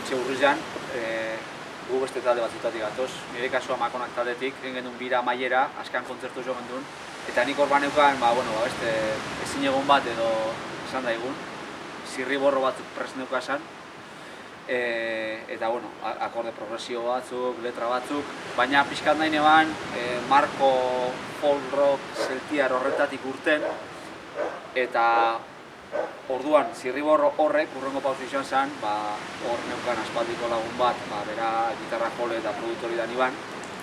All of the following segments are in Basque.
ontxe urrizan, gu beste talde batzutatik gatoz. Nire kasua Makonak taldetik, egin genuen bira mailera, askan kontzertu jo genduen. Eta nik hor baneukan, beste ezin egon bat edo esan daigun, zirriborro batzuk prest neukasan. Eta, akorde progresio batzuk, letra batzuk, baina pixkat nahi neban, marko folk rock zeltiar horretatik urten, eta orduan, zirriborro horrek, urrengo pausu izan zen, hor neukan aspaldiko lagun bat, bera gitarra jole eta produktori da niban,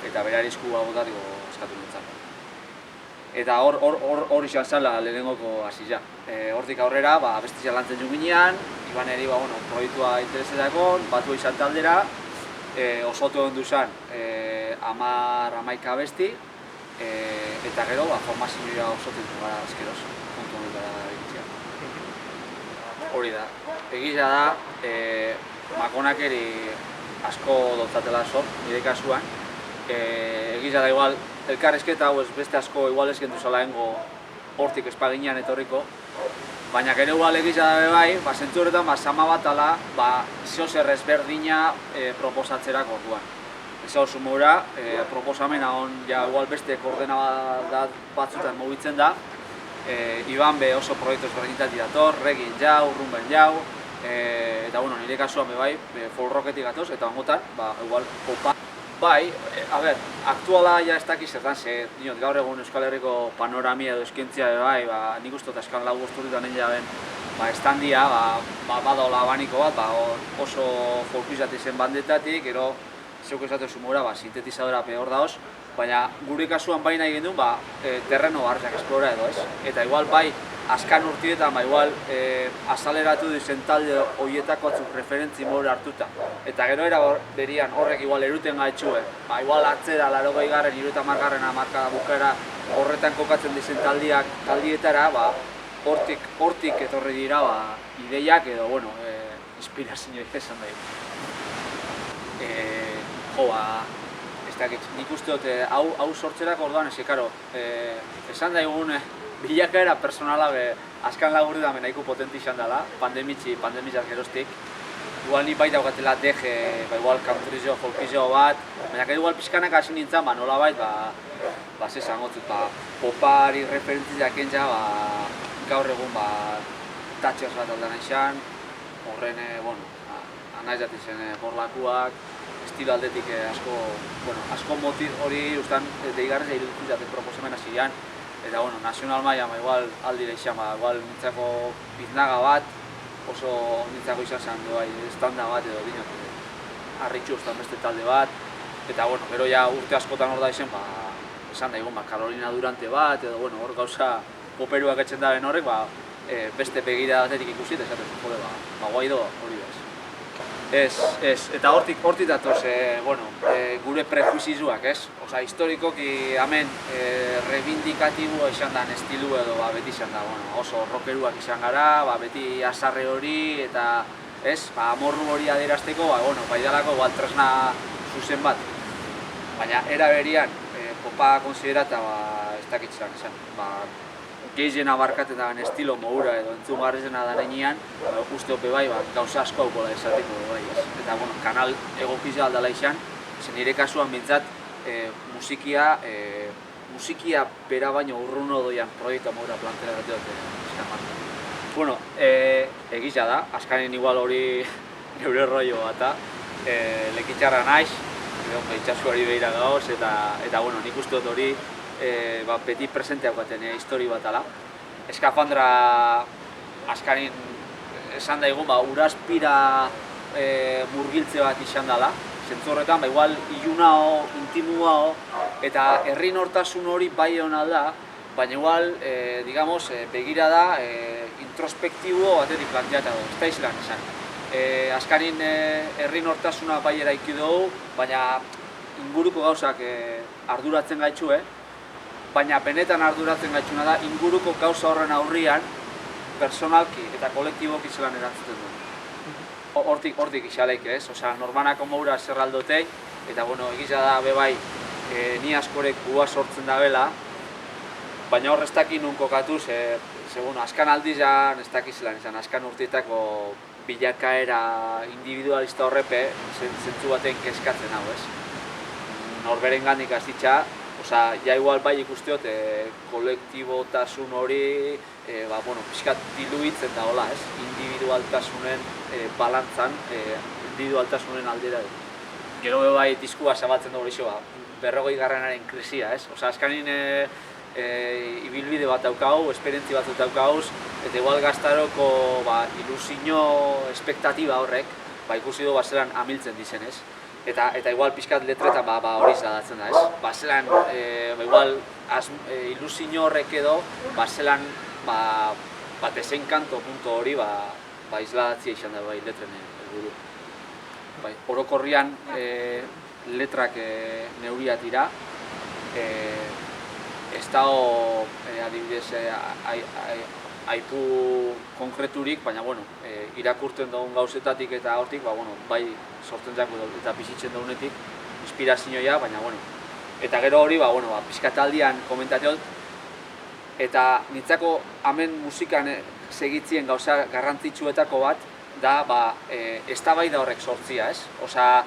eta bera erisku agotatiko eskatu nintzen. Eta hor izan zen lehenengoko hasia. Hortik aurrera, abestia lantzen jo ginean, Ibaneri proiektua interesetakon, batu izan taldera, osotu ondu zen 10-11 abesti, eta gero formazioa osotu gara azkeroz, puntu honetara egitzea. Hori da. Egia da, Makonak asko dotzatela zor, nire kasuan. Egia da, igual, elkarrezketa hau beste asko igual ez gendu zala hortik espaginean etorriko. Baina gero igual egia da bai, zentzu horretan sama bat ala, zeozer ezberdina proposatzerak orduan. Ez hau sumura, proposamena hon igual beste koordena batzutan mugitzen da. Iban be oso proiektu ezberdinetatik dator, reggae jau, rumben jau, eta nire kasuan bai, folk rocketik gatoz, eta bangotan, igual popa. Bai, aktuala ja ez dakiz zertan, gaur egun Euskal Herriko panoramia edo eskentzia bai, nik uste eta eskan lau guzturritan egin jaben estandia, badaola abaniko bat, oso folkizat izen bandetatik, ero zeuk esatu sumura, sintetizadora peor daoz, baina gure kasuan bai nahi gendun, terreno barriak esplora edo ez. Eta igual bai, askan urtietan, igual azaleratu dizen talde horietako atzuk referentzi mora hartuta. Eta gero era berian horrek igual eruten gaitxue, igual atzera, 80garren, 70garren amarkada bukera horretan kokatzen dizen taldietara, hortik etorri dira ideiak edo, inspirazioa esan daik. Nik uste dut, hau sortzerako orduan ez, esan daigun bilakaera personala azkan lagurri da nahiko potenti izan dela, pandemitzak geroztik. Igual ni bai daukatela deje, igual countryzo, folkizo bat, baina igual pixkanak hasi nintzen, nola bait, zesan gotzut, popari referentziak entza, gaur egun tatxos bat aldan izan, horren, anaiz dat izen borlakuak, estilo aldetik asko motiz hori ustan deigarrez iruditzen proposamen hasian. Eta, nazional maila, igual aldire izan, igual nintzako biznaga bat, oso nintzako izan zen, estanda bat edo dinot, harritxu ustan beste talde bat. Eta, gero ja urte askotan hor da izen, esan daigun, Carolina Durante bat, edo, hor gauza poperuak etxen daren horrek, beste begira batetik ikusi, eta esaten, guai do, hori da. Eta hortik datoz, gure prejuizizuak, ez? Osa, historikoki hemen rebindikatiboa izan den estilu edo beti izan da, oso rockeruak izan gara, beti azarre hori eta, ez? Amorru hori adierazteko, baidalako tresna zuzen bat. Baina, era berian, popa konsiderata, ez dakitzen izan, gehien abarkatetan estilo mogura edo entzungarrizena da nenean, uste ope bai, gauza asko hauko da esateko bai. Eta, kanal egokizia aldala izan, nire kasuan bintzat musikia bera baino urrun odoian proiektu mogura plantera dute dute eskan marka. Egizia da, askanen igual hori neure rollo bat, lekitxarra naiz, itxasuari behira gauz, eta nik uste dut hori beti presenteak baten histori bat ala. Eskafandra askarin esan daigun, urazpira murgiltze bat izan dela. Zentzu horretan, igual ilunao, intimuao, eta herri nortasun hori bai hona da, baina igual, begira da, introspektibo batetik planteata du, ez da izan izan. Askarin herri nortasuna bai eraiki dugu, baina inguruko gauzak arduratzen gaitxu, baina benetan arduratzen gaitxuna da inguruko gauza horren aurrian personalki eta kolektiboki zelan erantzuten duen. Hortik izaleik ez, norbanako moura zerraldotei, eta egizia da bebai ni askorek gua sortzen da bela, baina hor ez daki nun kokatuz, askan aldizan ez daki zelan izan, askan urteetako bilakaera individualista horrepe zentzu baten kezkatzen hau, ez? Norberengandik hasitza, osea, ja igual bai ikusteot kolektibotasun hori, pixkat diluitzen da hola, ez? Individualtasunen balantzan, individualtasunen aldera. Gero bai diskua zabaltzen dugu iso, 40. krisia, ez? Osea, azkanin ibilbide bat daukau, esperientzi bat daukau, eta igual gaztaroko ilusio, espektatiba horrek, ikusi du zelan amiltzen dizen, ez? Eta igual pixkat letretan hori zadatzen da, ez? Zelan, igual ilusio horrek edo, zelan desenkanto punto hori isladatzia izan da letren helburu. Orokorrian letrak neuria dira, ez dago adibidez aipu konkreturik, baina irakurtzen dugun gauzetatik eta hortik bai sortzen jako eta bizitzen dugunetik inspirazioa, baina eta gero hori pixkataldian komentatiot eta nintzako hemen musikan segitzien gauza garrantzitsuetako bat da eztabaida horrek sortzia, ez? Osea,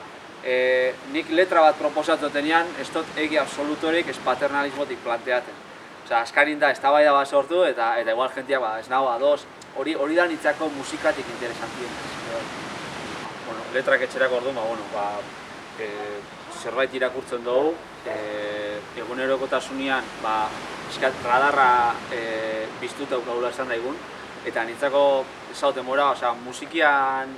nik letra bat proposatzen denean, ez dut egi absolutorik ez paternalismotik planteatzen. Osea, azkarin da eztabaida bat sortu eta igual jentia ez nago ados, hori da nintzako musikatik interesantien. Letrak etxerako orduan, zerbait irakurtzen dugu, egunerokotasunean radarra biztuta gaula esan daigun, eta nintzako ezauten mora, musikian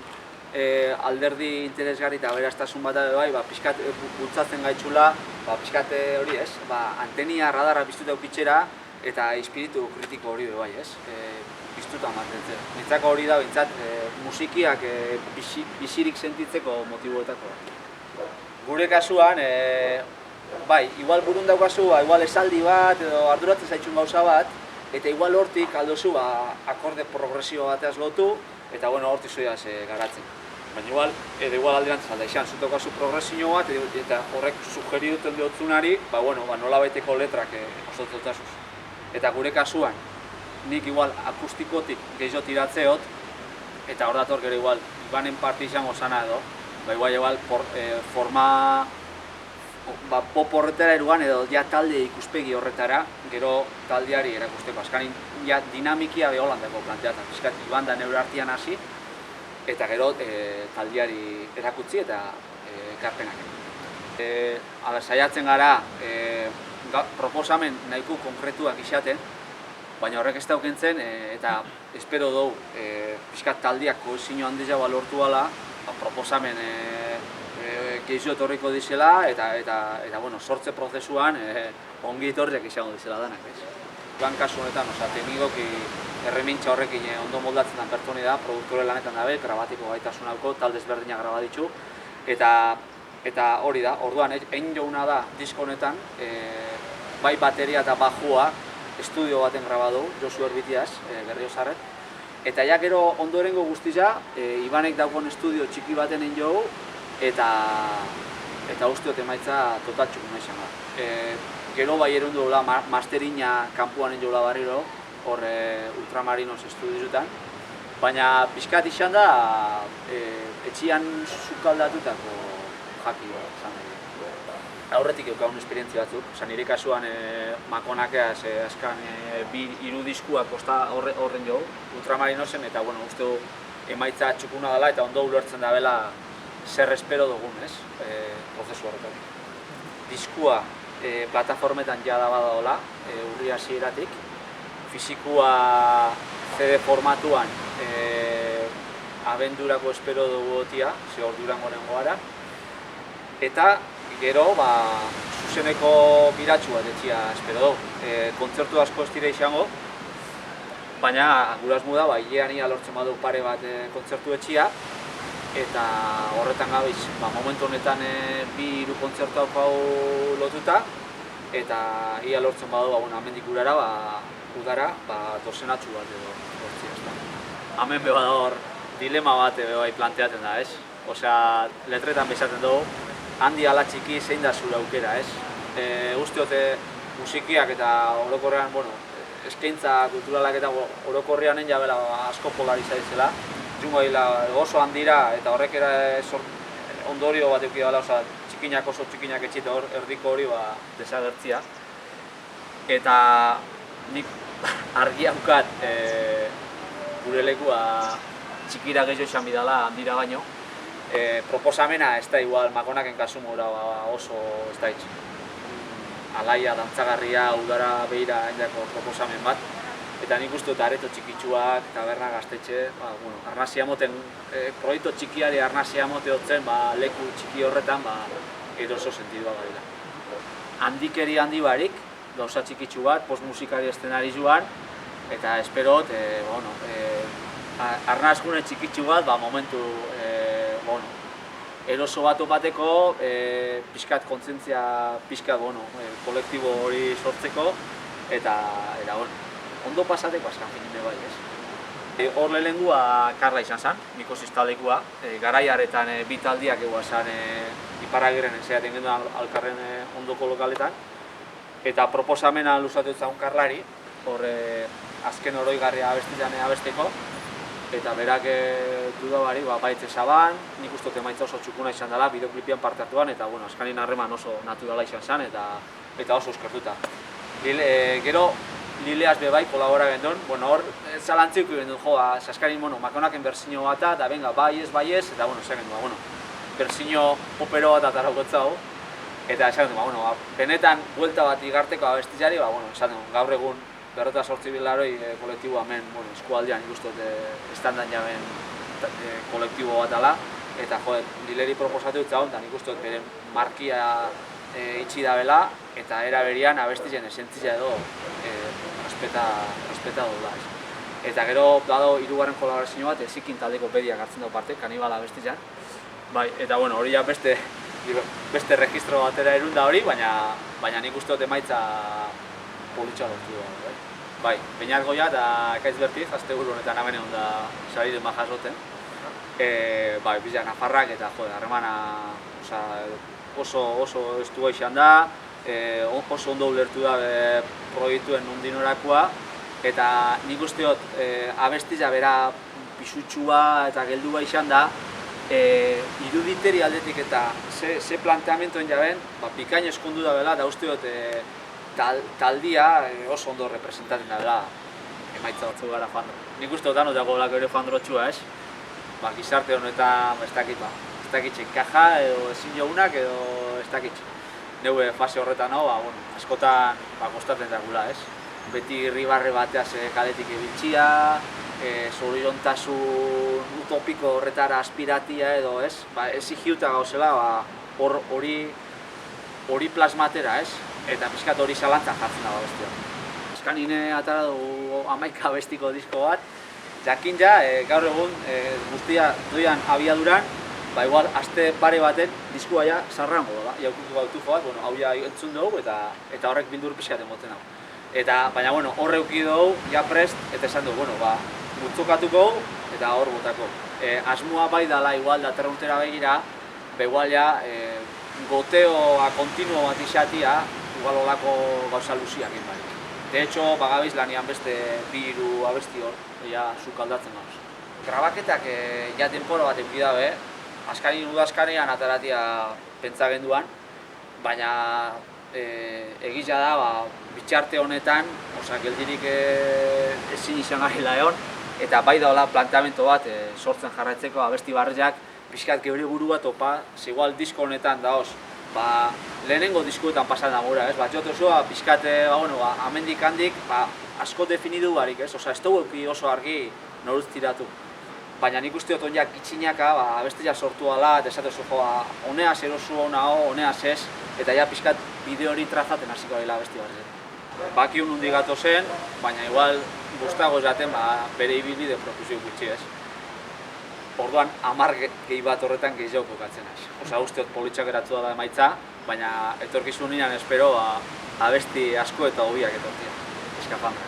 alderdi interesgarri eta aberastasun bat bai, pixkat bultzatzen gaitxula, pixkat hori ez, antenia radarra biztuta eukitxera eta espiritu kritiko hori bai ez, biztuta mantentzen. Nintzako hori da, bintzat, musikiak bizirik sentitzeko motiboetako. Gure kasuan, bai, igual burun daukazu, igual esaldi bat edo arduratzen zaitxun gauza bat, eta igual hortik aldozu akorde progresio bateaz lotu, eta hortik zoiaz garatzen. Baina igual alderantzen alda izan, zutokazu progresio bat, eta horrek sugeri duten diotzunari, nola baiteko letrak osotzotazuz. Eta gure kasuan, nik igual akustikotik gehiago tiratzeot, eta hor dator gero igual Ibanen parte izango zana edo, igual forma pop horretara eruan edo ja talde ikuspegi horretara, gero taldeari erakusteko. Azkanin dinamikia beholandako planteatzen, pixkat Iban da neure artian hasi, eta gero taldeari erakutsi eta ekarpenak. Saiatzen gara proposamen nahiko konkretuak izaten, baina horrek ez daukentzen eta espero dugu pixkat taldeak kohesio handia lortu ala, proposamen gehiago etorriko dizela eta sortze prozesuan ongi etorriak izango dizela danak. Iban kasu honetan, teknikoki erremintza horrekin ondo moldatzen den pertsoni da, produktore lanetan dabe, grabatiko gaitasun halko, talde ezberdinak graba ditu, eta hori da, orduan, egin jouna da disko honetan, bai bateria eta bajua estudio baten grabadu, Josu Erbitiaz, Berriozarret, eta ja gero ondorengo guztiza, Ibanek dagoen estudio txiki baten egin jogu, eta usteot emaitza total txukuna izan da. Gero bai erundu dola masterina kanpuan egin jola barriro, hor Ultramarinos estudioetan, baina pixkat izan da etxian sukaldatutako jaki izan da. Aurretik eukagun esperientzia batzuk, nire kasuan Makonakeaz azkan hiru diskuak horren jo, Ultramarinosen, eta uste emaitza txukuna dela eta ondo ulertzen dabela zer espero dugun, prozesu horretatik. Diskua plataformetan jada badaola, urri hasieratik, fizikua CD formatuan abendurako espero dugu otia, ze hor Durangoren goara, eta gero zuzeneko biratxu bat etxia espero dugu. Kontzertu asko ez dira izango, baina gure asmo da, hilean ia lortzen badu pare bat kontzertu etxia, eta horretan gabiz, momentu honetan 2-3 kontzertu hau lotuta, eta ia lortzen badu hemendik urara, udara, dozenatxu bat edo lortzia. Hemen beba da hor dilema bat planteatzen da, ez? Osea, letretan bezaten dugu, handi ala txiki zein da zure aukera, ez? Usteote musikiak eta orokorrean, eskaintza kulturalak eta orokorrean jabela asko polariza dizela, jungo dira oso handira, eta horrek ondorio bat eduki dela, txikinak oso txikinak etxita hor, erdiko hori desagertzia. Eta nik argi haukat gure lekua txikira gehiago esan bidala handira baino. Proposamena ez da igual Makonaken kasu mora oso ez da itxi. Alaia, dantzagarria, udara behira hainako proposamen bat. Eta nik uste dut areto txikitsuak, taberna gaztetxe, arnazia moten, proiektu txikiari arnazia mote hotzen, leku txiki horretan, eroso sentidua garela. Handikeri handi barik, gauza txikitsu bat, postmusikari estenari joan, eta esperot, arnazgune txikitsu bat, momentu eroso bat opateko, pixkat kontzientzia, pixkat kolektibo hori sortzeko, eta ondo pasateko azkan finime bai, ez? Hor lehengua Karla izan zen, Mikosis taldekua, garaiaretan bi taldiak egoa zen Iparagiren zeaten genuen alkarren ondoko lokaletan, eta proposamena luzatu zaun Karlari, hor azken oroigarria abesteko, eta berak dudabari baitze zaban, nik uste emaitza oso txukuna izan dela, bideoklipian parte hartuan, eta azkanin harreman oso naturala izan zen, eta oso eskertuta. Gero, Lileaz bebai kolabora gendun, hor zalantzik gendun, azkanin Makonaken berzino bat da, venga, bai ez, eta zer gendun, berzino opero bat ataragotza hau, eta esan gendun, benetan buelta bat igarteko abestizari, esan gendun, gaur egun 208 bilaroi kolektibo hemen eskualdean ikustot estandan jaben kolektibo bat dela, eta Lileri proposatu dut zaun, eta nik uste bere markia itxi da bela, eta era berian abestizen esentzia edo respeta dola. Eta gero dago hirugarren kolaborazio bat, Zikin taldeko pediak hartzen dago parte, Kanibala abestizen. Eta hori ja beste registro batera erunda hori, baina nik uste dut emaitza politxa lortu da. Beñat Goia eta Ekaitz Bertiz, azte buru honetan hemen egon da sariren jasoten. Bizia Nafarrak eta harremana oso estua izan da, oso ondo ulertu da proiektuen nondinorakoa, eta nik uste dut abestiza bera pisutxua eta geldua izan da, iruditeri aldetik eta ze planteamentuen jaben, bikain eskondu da bela, da uste dut taldia oso ondo representatzen da bela emaitza batzuk gara fandro. Nik uste dut dago lako ere fandrotxua, ez? Gizarte honetan ez dakitxe kaja edo ezin jogunak edo ez dakitxe. Neue fase horretan hau, askotan kostatzen dagula, ez? Beti irribarre bateaz kaletik ebiltxia, zoriontasun utopiko horretara aspiratia edo, ez? Exigiuta gauzela hori plasmatera, ez? Eta pixkat hori zalantzan jartzen dago bestia. Azkanine atara dugu 11 abestiko disko bat, jakin gaur egun guztia doian abiaduran, igual aste pare baten diskua sarrango da, jaukutu gautufo bat, hau entzun dugu eta horrek bildur pixkat emoten hau. Baina horre euki dugu, prest, eta esan dugu, multzokatuko eta hor botako. Asmoa bai dala igual datorren urtera begira, igual goteoa kontinuo bat izatia, igual olako gauza luziak egin bai. De hecho, bagabiz lanian beste 2-3 abesti hor, zuk aldatzen gauz. Grabaketak denpora bat eduki dabe, udazkanean ataratia pentsa genduan, baina egizia da, bitxarte honetan, geldirik ezin izan garela egon, eta bai daola planteamento bat sortzen jarraitzeko abesti barriak, pixkat geure burua topa, igual disko honetan daoz, lehenengo diskuetan pasan da gura, ez? Jot osoa, pixkat, amendik handik, asko definidu barik, ez? Ez dugu oso argi noruz tiratu. Baina nik uste dut ondiak itxinaka, abestia sortu ala, eta esatu joa, honeaz erosu hona ho, honeaz ez, eta pixkat bideo hori trazaten hasiko dela abesti barri. Bakiun hundi gato zen, baina igual guztago esaten bere ibilbide propizio gutxi, ez? Orduan, 10 gehi bat horretan gehiago kokatzen naiz. Uste dut politxak eratu da emaitza, baina etorkizunean espero abesti asko eta hobiak etortzea. Eskafandra.